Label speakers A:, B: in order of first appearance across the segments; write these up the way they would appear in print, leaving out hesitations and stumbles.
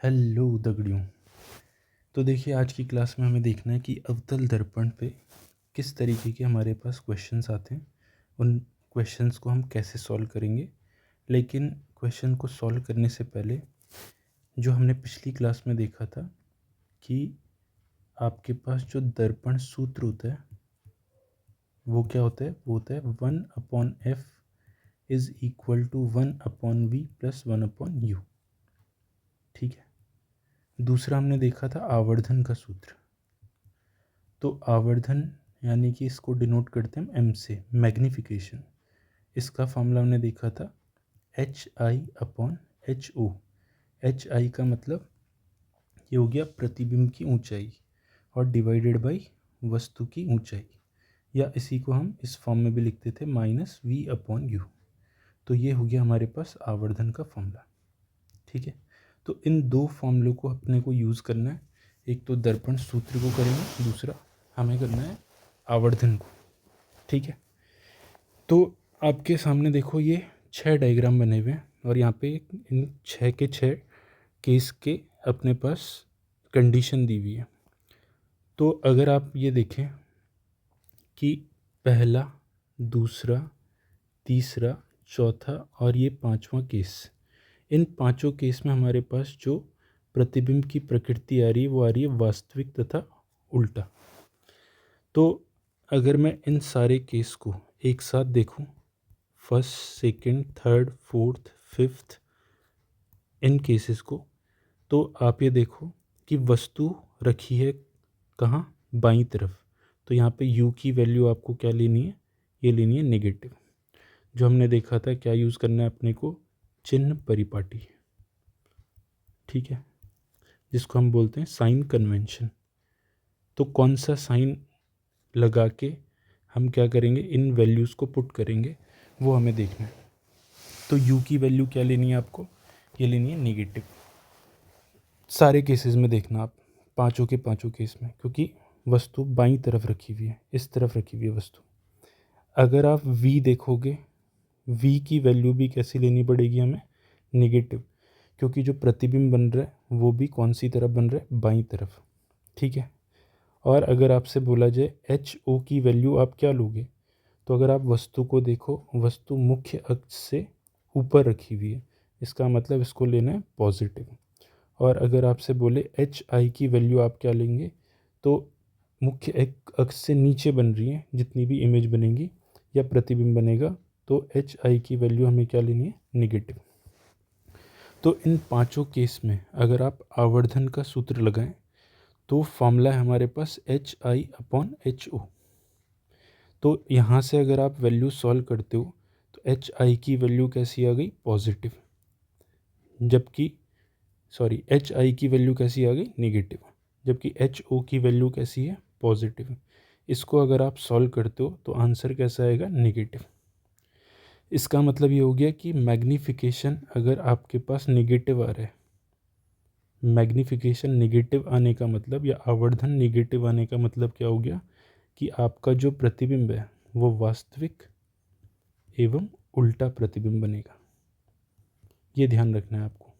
A: Hello दगड़ियों। तो देखिए, आज की क्लास में हमें देखना है कि अवतल दर्पण पे किस तरीके के हमारे पास क्वेश्चंस आते हैं, उन क्वेश्चंस को हम कैसे सॉल्व करेंगे। लेकिन क्वेश्चन को सॉल्व करने से पहले जो हमने पिछली क्लास में देखा था कि आपके पास जो दर्पण सूत्र होता है वो क्या होता है, वो होता है 1/f is equal to 1/v plus 1/u। ठीक है। दूसरा हमने देखा था आवर्धन का सूत्र। तो आवर्धन यानी कि इसको डिनोट करते हैं हम एम से, मैग्नीफिकेशन। इसका फॉर्मूला हमने देखा था HI/HO। HI का मतलब ये हो गया प्रतिबिंब की ऊंचाई और डिवाइडेड बाई वस्तु की ऊंचाई, या इसी को हम इस फॉर्म में भी लिखते थे -V/U। तो ये हो गया हमारे पास आवर्धन का फॉर्मूला। ठीक है। तो इन दो फॉर्मूलों को अपने को यूज़ करना है। एक तो दर्पण सूत्र को करेंगे, दूसरा हमें करना है आवर्धन को। ठीक है। तो आपके सामने देखो, ये 6 डायग्राम बने हुए हैं और यहाँ पे इन 6 के 6 केस के अपने पास कंडीशन दी हुई है। तो अगर आप ये देखें कि पहला, दूसरा, तीसरा, चौथा और ये पांचवा केस, इन पांचों केस में हमारे पास जो प्रतिबिंब की प्रकृति आ रही है वो आ रही है वास्तविक तथा उल्टा। तो अगर मैं इन सारे केस को एक साथ देखूं, first, second, third, fourth, fifth, इन केसेस को, तो आप ये देखो कि वस्तु रखी है कहाँ, बाईं तरफ। तो यहाँ पे u की वैल्यू आपको क्या लेनी है, ये लेनी है नेगेटिव। जो हमने देखा था क्या यूज़ करना है अपने को, चिन्ह परिपाटी। ठीक है, जिसको हम बोलते हैं साइन कन्वेंशन। तो कौन सा साइन लगा के हम क्या करेंगे, इन वैल्यूज़ को पुट करेंगे, वो हमें देखना है। तो u की वैल्यू क्या लेनी है आपको, ये लेनी है नेगेटिव। सारे केसेस में देखना आप, पांचों के पांचों केस में, क्योंकि वस्तु बाईं तरफ रखी हुई है, इस तरफ रखी हुई है वस्तु। अगर आप v देखोगे, v की वैल्यू भी कैसी लेनी पड़ेगी हमें, नेगेटिव, क्योंकि जो प्रतिबिंब बन रहा है वो भी कौन सी तरफ बन रहा है, बाईं तरफ। ठीक है। और अगर आपसे बोला जाए HO की वैल्यू आप क्या लोगे, तो अगर आप वस्तु को देखो, वस्तु मुख्य अक्ष से ऊपर रखी हुई है, इसका मतलब इसको लेना है पॉजिटिव। और अगर आपसे बोले HI की वैल्यू आप क्या लेंगे, तो मुख्य अक्ष से नीचे बन रही है, जितनी भी इमेज बनेगी या प्रतिबिंब बनेगा, तो HI की वैल्यु हमें क्या लेनी है, नेगेटिव। तो इन पांचों केस में अगर आप आवर्धन का सूत्र लगाएं तो फॉर्मूला है हमारे पास HI/HO। तो यहाँ से अगर आप वैल्यू सॉल्व करते हो तो HI की वैल्यू कैसी आ गई, पॉजिटिव, जबकि HI की वैल्यू कैसी आ गई, नेगेटिव, जबकि HO की वैल्यू कैसी है, पॉजिटिव। इसको अगर आप सॉल्व करते हो तो आंसर कैसा आएगा, नेगेटिव। इसका मतलब ये हो गया कि मैग्नीफिकेशन अगर आपके पास नेगेटिव आ रहा है, मैग्नीफिकेशन नेगेटिव आने का मतलब, या आवर्धन नेगेटिव आने का मतलब क्या हो गया कि आपका जो प्रतिबिंब है वो वास्तविक एवं उल्टा प्रतिबिंब बनेगा। ये ध्यान रखना है आपको।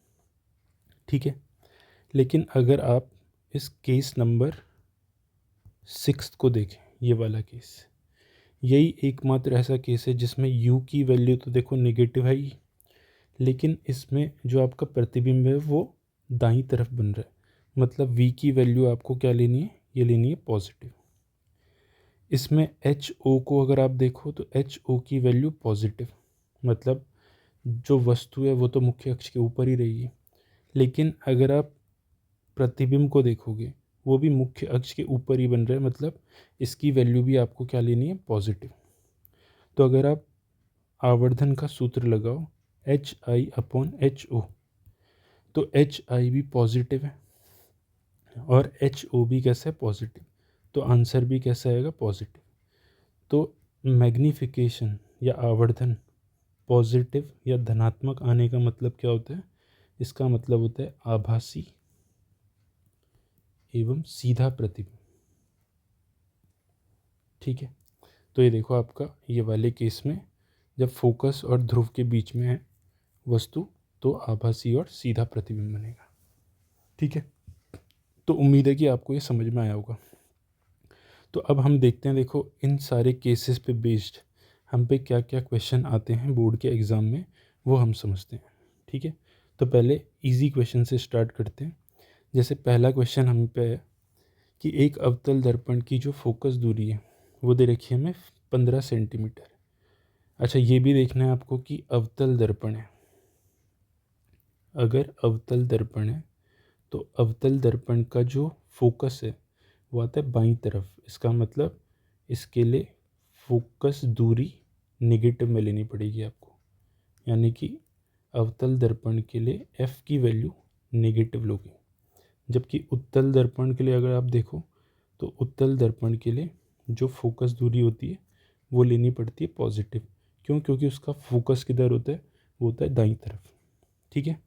A: ठीक है। लेकिन अगर आप इस केस नंबर 6 को देखें, ये वाला केस, यही एकमात्र ऐसा केस है जिसमें u की वैल्यू तो देखो नेगेटिव है ही, लेकिन इसमें जो आपका प्रतिबिंब है वो दाईं तरफ बन रहा है। मतलब v की वैल्यू आपको क्या लेनी है, ये लेनी है पॉजिटिव। इसमें HO को अगर आप देखो तो HO की वैल्यू पॉजिटिव, मतलब जो वस्तु है वो तो मुख्य अक्ष के ऊपर ही रहेगी, लेकिन अगर आप प्रतिबिंब को देखोगे वो भी मुख्य अक्ष के ऊपर ही बन रहा है, मतलब इसकी वैल्यू भी आपको क्या लेनी है, पॉजिटिव। तो अगर आप आवर्धन का सूत्र लगाओ HI/HO, तो HI भी पॉजिटिव है और HO भी कैसा है, पॉजिटिव, तो आंसर भी कैसा आएगा, पॉजिटिव। तो मैग्नीफिकेशन या आवर्धन पॉजिटिव या धनात्मक आने का मतलब क्या होता है, इसका मतलब होता है आभासी एवं सीधा प्रतिबिंब। ठीक है। तो ये देखो आपका ये वाले केस में जब फोकस और ध्रुव के बीच में है वस्तु, तो आभासी और सीधा प्रतिबिंब बनेगा। ठीक है, तो उम्मीद है कि आपको ये समझ में आया होगा। तो अब हम देखते हैं, देखो इन सारे केसेस पे बेस्ड हम पे क्या क्या क्वेश्चन आते हैं बोर्ड के एग्ज़ाम में, वो हम समझते हैं। ठीक है, तो पहले इजी क्वेश्चन से स्टार्ट करते हैं। जैसे पहला क्वेश्चन हम पे है कि एक अवतल दर्पण की जो फोकस दूरी है वो दे रखी है हमें 15 सेंटीमीटर। अच्छा, ये भी देखना है आपको कि अवतल दर्पण है। अगर अवतल दर्पण है तो अवतल दर्पण का जो फोकस है वो आता है बाईं तरफ। इसका मतलब इसके लिए फोकस दूरी नेगेटिव में लेनी पड़ेगी आपको, यानी कि अवतल दर्पण के लिए f की वैल्यू नेगेटिव लोगे। जबकि उत्तल दर्पण के लिए अगर आप देखो तो उत्तल दर्पण के लिए जो फोकस दूरी होती है वो लेनी पड़ती है पॉजिटिव। क्यों? क्योंकि उसका फोकस किधर होता है, वो होता है दाईं तरफ। ठीक है,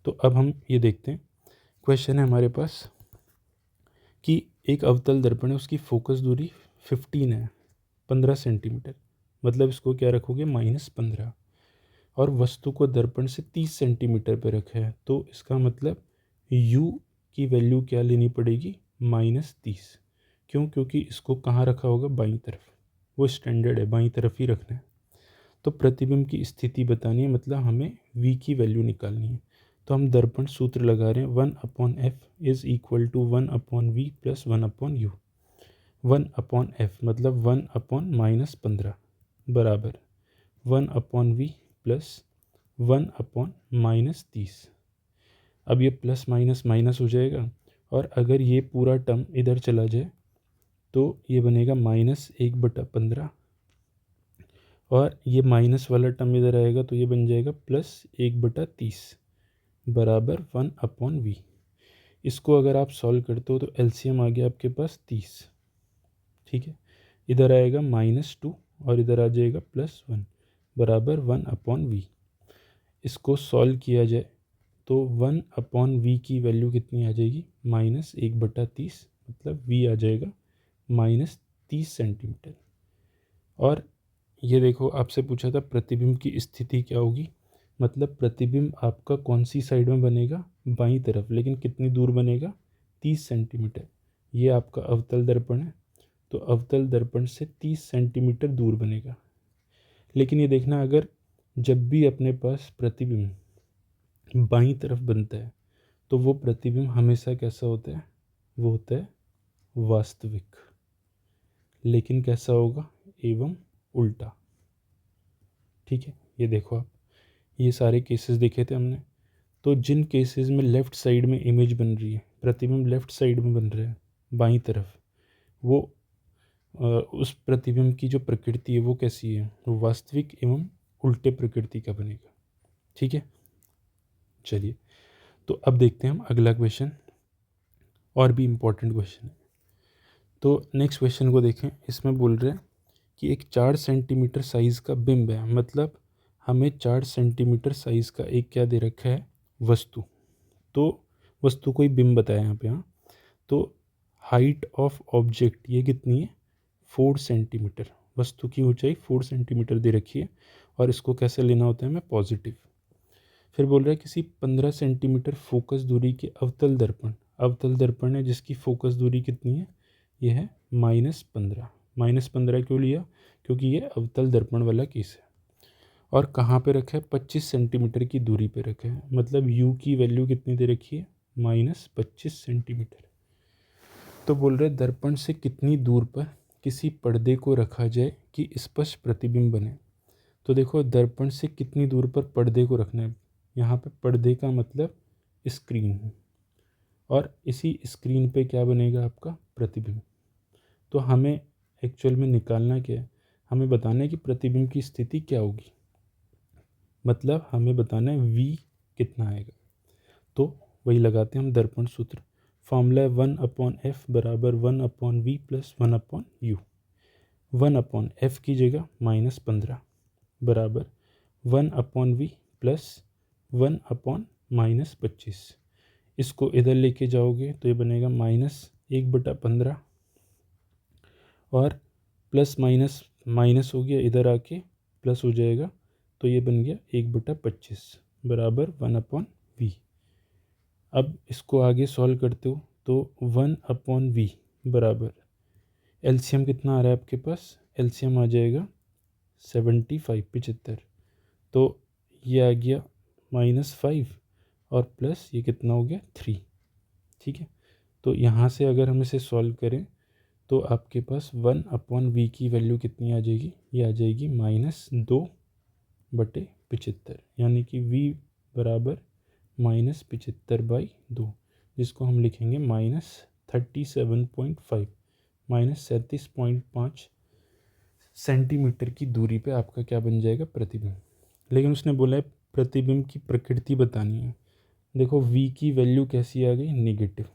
A: तो अब हम ये देखते हैं। क्वेश्चन है हमारे पास कि एक अवतल दर्पण है, उसकी फोकस दूरी 15 है, 15 सेंटीमीटर। मतलब इसको क्या रखोगे, -15। और वस्तु को दर्पण से 30 सेंटीमीटर पर रखा है, तो इसका मतलब u की वैल्यू क्या लेनी पड़ेगी, -30। क्यों? क्योंकि इसको कहाँ रखा होगा, बाईं तरफ। वो स्टैंडर्ड है, बाईं तरफ ही रखना है। तो प्रतिबिंब की स्थिति बतानी है, मतलब हमें v की वैल्यू निकालनी है। तो हम दर्पण सूत्र लगा रहे हैं, 1/f is equal to 1/v plus 1/u। 1/f मतलब 1/-15 बराबर 1/v प्लस 1/-30। अब ये प्लस माइनस माइनस हो जाएगा, और अगर ये पूरा टर्म इधर चला जाए तो ये बनेगा -1/15, और ये माइनस वाला टर्म इधर आएगा तो ये बन जाएगा +1/30 बराबर 1/v। इसको अगर आप सॉल्व करते हो तो एलसीएम आ गया आपके पास 30। ठीक है, इधर आएगा -2 और इधर आ जाएगा +1 बराबर 1/v। इसको सॉल्व किया जाए तो 1/v की वैल्यू कितनी आ जाएगी, -1/30, मतलब v आ जाएगा -30 सेंटीमीटर। और ये देखो, आपसे पूछा था प्रतिबिंब की स्थिति क्या होगी, मतलब प्रतिबिंब आपका कौन सी साइड में बनेगा, बाईं तरफ, लेकिन कितनी दूर बनेगा, 30 सेंटीमीटर। ये आपका अवतल दर्पण है, तो अवतल दर्पण से 30 सेंटीमीटर दूर बनेगा। लेकिन ये देखना, अगर जब भी अपने पास प्रतिबिंब बाईं तरफ बनता है तो वो प्रतिबिंब हमेशा कैसा होता है, वो होता है वास्तविक। लेकिन कैसा होगा, एवं उल्टा। ठीक है, ये देखो आप, ये सारे केसेस देखे थे हमने। तो जिन केसेस में लेफ़्ट साइड में इमेज बन रही है, प्रतिबिंब लेफ़्ट साइड में बन रहा है बाईं तरफ, वो उस प्रतिबिंब की जो प्रकृति है वो कैसी है, वो वास्तविक एवं उल्टे प्रकृति का बनेगा। ठीक है, चलिए, तो अब देखते हैं हम अगला क्वेश्चन, और भी इम्पोर्टेंट क्वेश्चन है। तो नेक्स्ट क्वेश्चन को देखें। इसमें बोल रहे हैं कि एक 4 सेंटीमीटर साइज़ का बिंब है, मतलब हमें 4 सेंटीमीटर साइज़ का एक क्या दे रखा है, वस्तु। तो वस्तु को ही बिंब बताया यहाँ पे। हाँ, तो हाइट ऑफ ऑब्जेक्ट ये कितनी है, 4 सेंटीमीटर। वस्तु की ऊंचाई 4 सेंटीमीटर दे रखी है, और इसको कैसे लेना होता है हमें, पॉजिटिव। फिर बोल रहा है किसी 15 सेंटीमीटर फोकस दूरी के अवतल दर्पण, अवतल दर्पण है जिसकी फोकस दूरी कितनी है, ये है -15। -15 क्यों लिया, क्योंकि ये अवतल दर्पण वाला केस है। और कहाँ पे रखा है, 25 सेंटीमीटर की दूरी पे रखा है, मतलब u की वैल्यू कितनी दे रखी है, -25 सेंटीमीटर। तो बोल रहे दर्पण से कितनी दूर पर किसी पर्दे को रखा जाए कि स्पष्ट प्रतिबिंब बने। तो देखो, दर्पण से कितनी दूर पर पर्दे को रखना है, यहाँ पे पर्दे का मतलब स्क्रीन है, और इसी स्क्रीन पे क्या बनेगा, आपका प्रतिबिंब। तो हमें एक्चुअल में निकालना क्या है, हमें बताना है कि प्रतिबिंब की स्थिति क्या होगी, मतलब हमें बताना है v कितना आएगा। तो वही लगाते हैं हम दर्पण सूत्र। फॉर्मूला है 1/f बराबर 1/v प्लस 1/u। 1/f की जगह -15 बराबर 1/v प्लस 1/-25। इसको इधर लेके जाओगे तो ये बनेगा -1/15, और प्लस माइनस माइनस हो गया, इधर आके प्लस हो जाएगा, तो ये बन गया 1/25 बराबर 1/v। अब इसको आगे सॉल्व करते हो तो 1/v बराबर एलसीएम कितना आ रहा है आपके पास, एलसीएम आ जाएगा 75 75। तो ये आ गया -5 और प्लस ये कितना हो गया 3। ठीक है, तो यहाँ से अगर हम इसे सॉल्व करें तो आपके पास 1/v की वैल्यू कितनी आ जाएगी, ये आ जाएगी -2/75, यानी कि v बराबर -75/2, जिसको हम लिखेंगे -37.5 -37.5 सेंटीमीटर की दूरी पे आपका क्या बन जाएगा, प्रतिबिंब। लेकिन उसने बोला है प्रतिबिंब की प्रकृति बतानी है। देखो v की वैल्यू कैसी आ गई, नेगेटिव।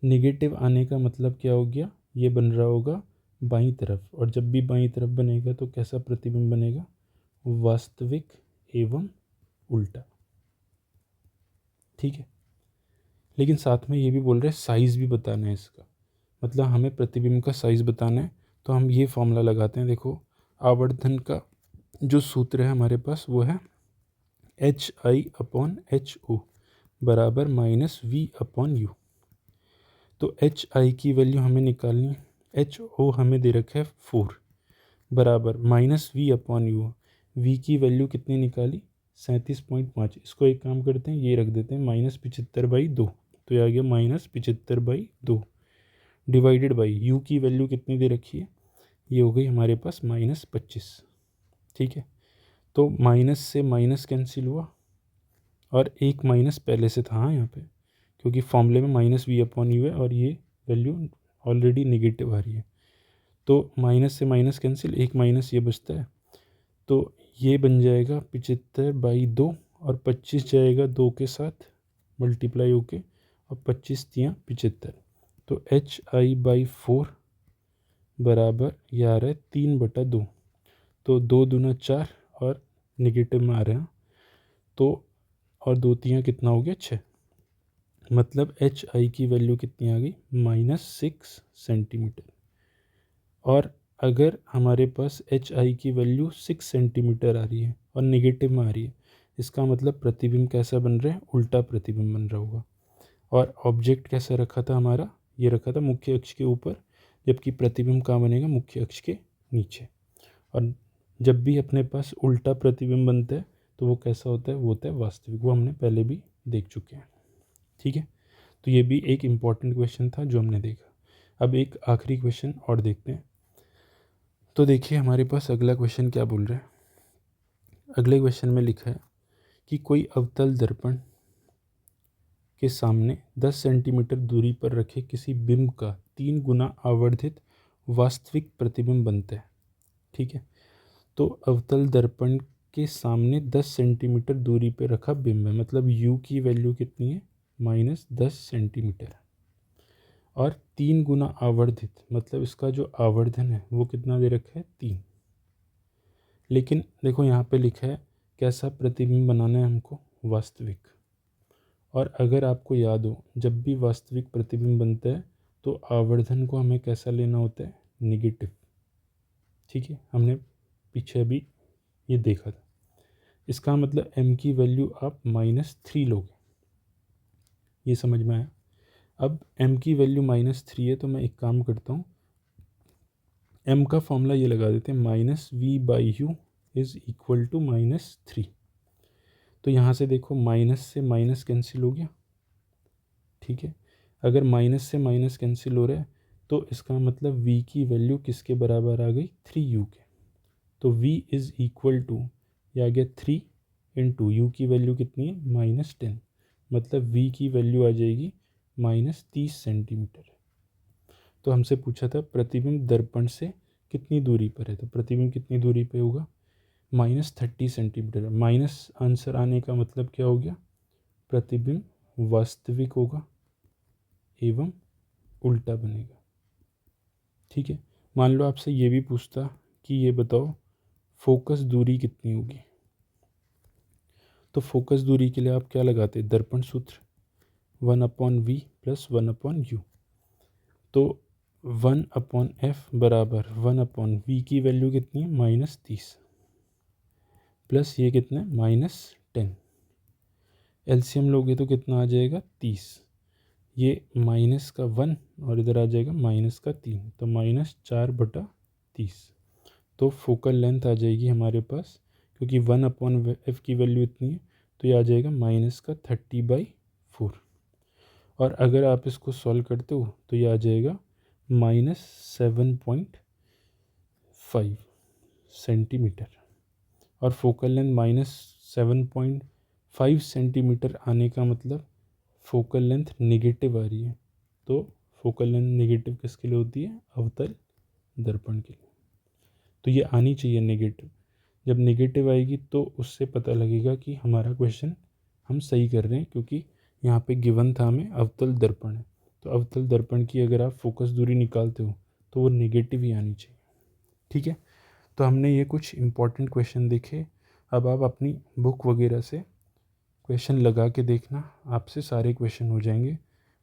A: नेगेटिव आने का मतलब क्या हो गया, ये बन रहा होगा बाईं तरफ, और जब भी बाईं तरफ बनेगा तो कैसा प्रतिबिंब बनेगा, वास्तविक एवं उल्टा। ठीक है, लेकिन साथ में ये भी बोल रहे हैं साइज़ भी बताना है इसका, मतलब हमें प्रतिबिंब का साइज़ बताना है। तो हम ये फॉर्मूला लगाते हैं। देखो, आवर्धन का जो सूत्र है हमारे पास वो है HI/HO बराबर -V/U। तो HI की वैल्यू हमें निकालनी है, HO हमें दे रखा है 4 बराबर -V/U। V की वैल्यू कितनी निकाली, 37.5। इसको एक काम करते हैं, ये रख देते हैं -75/2, तो ये आ गया -75/2 डिवाइडेड बाई U की वैल्यू कितनी दे रखी है, ये हो गई हमारे पास -25। ठीक है, तो माइनस से माइनस कैंसिल हुआ और एक माइनस पहले से था हाँ यहाँ पे, क्योंकि फॉर्मूले में -V/U है और ये वैल्यू ऑलरेडी नेगेटिव आ रही है। तो माइनस से माइनस कैंसिल, एक माइनस ये बचता है, तो ये बन जाएगा 75/2 और 25 जाएगा 2 के साथ मल्टीप्लाई होके, और 25 तियाँ 75। तो HI/4 बराबर ये आ रहा है 3/2। तो 2 दूना 4 और नेगेटिव में आ रहे हैं, तो और 2 तियाँ कितना हो गया 6, मतलब HI की वैल्यू कितनी आ गई, -6 सेंटीमीटर। और अगर हमारे पास HI की वैल्यू 6 सेंटीमीटर आ रही है और नेगेटिव में आ रही है, इसका मतलब प्रतिबिंब कैसा बन रहा है, उल्टा प्रतिबिंब बन रहा होगा। और ऑब्जेक्ट कैसा रखा था हमारा, ये रखा था मुख्य अक्ष के ऊपर, जबकि प्रतिबिंब कहाँ बनेगा, मुख्य अक्ष के नीचे। और जब भी अपने पास उल्टा प्रतिबिंब बनता है तो वो कैसा होता है, वो होता है वास्तविक। वो हमने पहले भी देख चुके हैं। ठीक है, तो ये भी एक इम्पॉर्टेंट क्वेश्चन था जो हमने देखा। अब एक आखिरी क्वेश्चन और देखते हैं। तो देखिए हमारे पास अगला क्वेश्चन क्या बोल रहा है। अगले क्वेश्चन में लिखा है कि कोई अवतल दर्पण के सामने 10 सेंटीमीटर दूरी पर रखे किसी बिंब का 3 गुना आवर्धित वास्तविक प्रतिबिंब बनता है। ठीक है, तो अवतल दर्पण के सामने 10 सेंटीमीटर दूरी पर रखा बिंब है, मतलब U की वैल्यू कितनी है, -10 सेंटीमीटर। और 3 गुना आवर्धित, मतलब इसका जो आवर्धन है वो कितना दे रखा है, 3। लेकिन देखो यहाँ पे लिखा है कैसा प्रतिबिंब बनाना है हमको, वास्तविक। और अगर आपको याद हो, जब भी वास्तविक प्रतिबिंब बनता है तो आवर्धन को हमें कैसा लेना होता है, नेगेटिव। ठीक है, हमने पीछे अभी ये देखा था। इसका मतलब m की वैल्यू आप -3 लोगे, ये समझ में आया। अब m की वैल्यू -3 है, तो मैं एक काम करता हूँ, m का फॉर्मूला ये लगा देते हैं, -V/U इज़ इक्वल टू -3। तो यहाँ से देखो माइनस से माइनस कैंसिल हो गया। ठीक है, अगर माइनस से माइनस कैंसिल हो रहा है तो इसका मतलब v की वैल्यू किसके बराबर आ गई, 3U के। तो v इज़ इक्वल टू, ये आ गया 3 इंटू यू की वैल्यू कितनी है, -10, मतलब v की वैल्यू आ जाएगी -30 सेंटीमीटर। तो हमसे पूछा था प्रतिबिंब दर्पण से कितनी दूरी पर है, तो प्रतिबिंब कितनी दूरी पे होगा, -30 सेंटीमीटर। माइनस आंसर आने का मतलब क्या हो गया, प्रतिबिंब वास्तविक होगा एवं उल्टा बनेगा। ठीक है, मान लो आपसे ये भी पूछता कि ये बताओ फोकस दूरी कितनी होगी, तो फोकस दूरी के लिए आप क्या लगाते, दर्पण सूत्र 1/v + 1/u। तो 1/f बराबर 1/v की वैल्यू कितनी है, -30, प्लस ये कितना है, -10। एलसीएम लोगे तो कितना आ जाएगा 30, ये माइनस का 1 और इधर आ जाएगा माइनस का 3, तो -4/30। तो फोकल लेंथ आ जाएगी हमारे पास, क्योंकि 1/f की वैल्यू इतनी है, तो ये आ जाएगा -30/4। और अगर आप इसको सॉल्व करते हो तो ये आ जाएगा -7.5 सेंटीमीटर। और फोकल लेंथ -7.5 सेंटीमीटर आने का मतलब फोकल लेंथ नेगेटिव आ रही है। तो फोकल लेंथ नेगेटिव किसके लिए होती है? अवतल दर्पण के लिए। तो ये आनी चाहिए नेगेटिव। जब नेगेटिव आएगी तो उससे पता लगेगा कि हमारा क्वेश्चन हम सही कर रहे हैं, क्योंकि यहाँ पे गिवन था हमें अवतल दर्पण है। तो अवतल दर्पण की अगर आप फोकस दूरी निकालते हो तो वो नेगेटिव ही आनी चाहिए। ठीक है, तो हमने ये कुछ इम्पॉर्टेंट क्वेश्चन देखे। अब आप अपनी बुक वगैरह से क्वेश्चन लगा के देखना, आपसे सारे क्वेश्चन हो जाएंगे।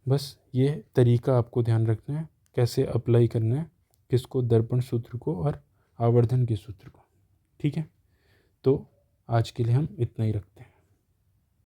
A: बस ये तरीका आपको ध्यान रखना है, कैसे अप्लाई करना है, किसको? दर्पण सूत्र को और आवर्धन के सूत्र को। ठीक है, तो आज के लिए हम इतना ही रखते हैं।